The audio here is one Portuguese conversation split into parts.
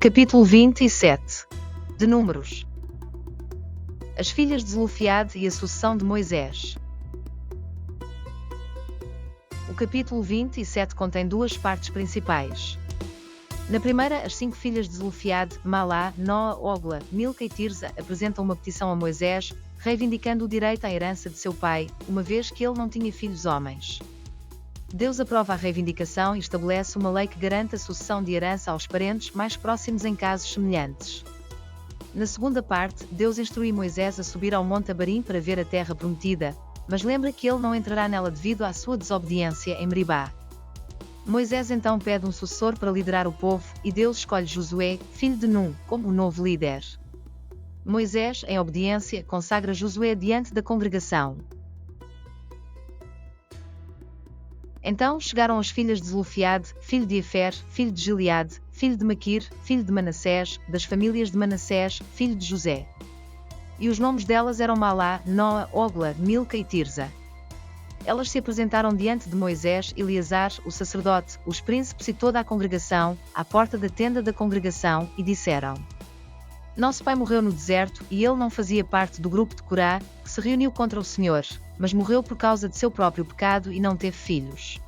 Capítulo 27 de Números. As filhas de Zelofeade e a sucessão de Moisés. O capítulo 27 contém duas partes principais. Na primeira, as 5 filhas de Zelofeade, Malá, Noa, Ogla, Milca e Tirza, apresentam uma petição a Moisés, reivindicando o direito à herança de seu pai, uma vez que ele não tinha filhos homens. Deus aprova a reivindicação e estabelece uma lei que garante a sucessão de herança aos parentes mais próximos em casos semelhantes. Na segunda parte, Deus instrui Moisés a subir ao Monte Abarim para ver a terra prometida, mas lembra que ele não entrará nela devido à sua desobediência em Meribá. Moisés então pede um sucessor para liderar o povo, e Deus escolhe Josué, filho de Num, como o novo líder. Moisés, em obediência, consagra Josué diante da congregação. Então chegaram as filhas de Zelofeade, filho de Efer, filho de Gileade, filho de Maquir, filho de Manassés, das famílias de Manassés, filho de José. E os nomes delas eram Malá, Noa, Ogla, Milca e Tirza. Elas se apresentaram diante de Moisés, Eleazar, o sacerdote, os príncipes e toda a congregação, à porta da tenda da congregação, e disseram: Nosso pai morreu no deserto, e ele não fazia parte do grupo de Corá, que se reuniu contra o Senhor, mas morreu por causa de seu próprio pecado e não teve filhos.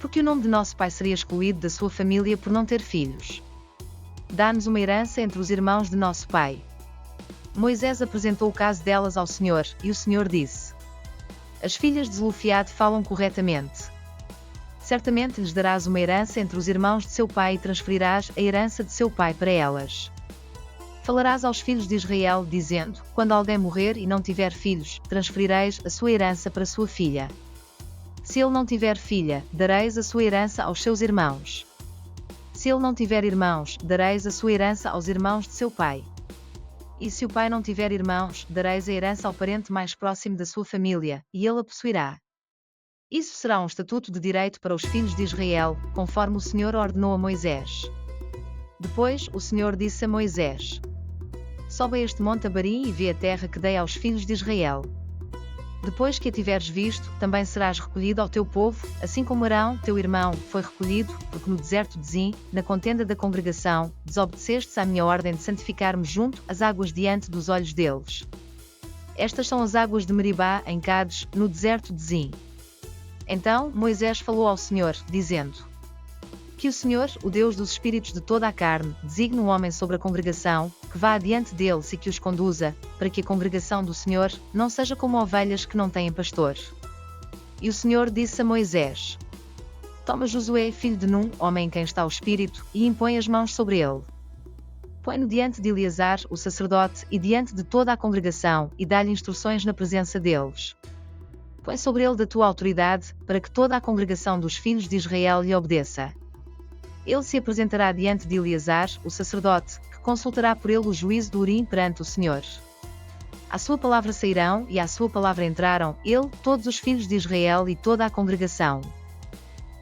Porque o nome de nosso pai seria excluído da sua família por não ter filhos. Dá-nos uma herança entre os irmãos de nosso pai. Moisés apresentou o caso delas ao Senhor, e o Senhor disse: As filhas de Zelofeade falam corretamente. Certamente lhes darás uma herança entre os irmãos de seu pai e transferirás a herança de seu pai para elas. Falarás aos filhos de Israel, dizendo: Quando alguém morrer e não tiver filhos, transferireis a sua herança para sua filha. Se ele não tiver filha, dareis a sua herança aos seus irmãos. Se ele não tiver irmãos, dareis a sua herança aos irmãos de seu pai. E se o pai não tiver irmãos, dareis a herança ao parente mais próximo da sua família, e ele a possuirá. Isso será um estatuto de direito para os filhos de Israel, conforme o Senhor ordenou a Moisés. Depois, o Senhor disse a Moisés: Sobe a este monte Abarim e vê a terra que dei aos filhos de Israel. Depois que a tiveres visto, também serás recolhido ao teu povo, assim como Arão, teu irmão, foi recolhido, porque no deserto de Zim, na contenda da congregação, desobedecestes à minha ordem de santificar-me junto às águas diante dos olhos deles. Estas são as águas de Meribá, em Cádiz, no deserto de Zim. Então, Moisés falou ao Senhor, dizendo: Que o Senhor, o Deus dos espíritos de toda a carne, designe um homem sobre a congregação, que vá adiante deles e que os conduza, para que a congregação do Senhor não seja como ovelhas que não têm pastor. E o Senhor disse a Moisés: Toma Josué, filho de Num, homem em quem está o Espírito, e impõe as mãos sobre ele. Põe-no diante de Eleazar, o sacerdote, e diante de toda a congregação, e dá-lhe instruções na presença deles. Põe sobre ele da tua autoridade, para que toda a congregação dos filhos de Israel lhe obedeça. Ele se apresentará diante de Eleazar, o sacerdote, que consultará por ele o juízo do Urim perante o Senhor. À sua palavra sairão, e à sua palavra entraram, ele, todos os filhos de Israel e toda a congregação.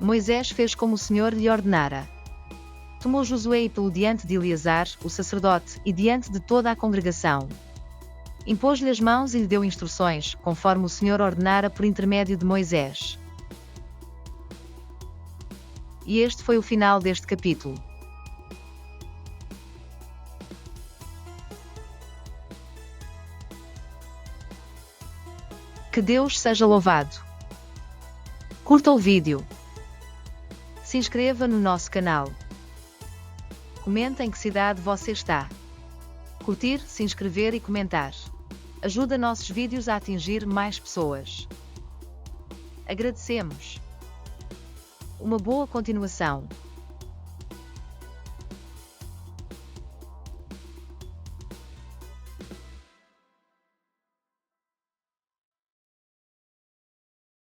Moisés fez como o Senhor lhe ordenara. Tomou Josué e pelo diante de Eleazar, o sacerdote, e diante de toda a congregação. Impôs-lhe as mãos e lhe deu instruções, conforme o Senhor ordenara por intermédio de Moisés. E este foi o final deste capítulo. Que Deus seja louvado. Curta o vídeo. Se inscreva no nosso canal. Comente em que cidade você está. Curtir, se inscrever e comentar ajuda nossos vídeos a atingir mais pessoas. Agradecemos. Uma boa continuação.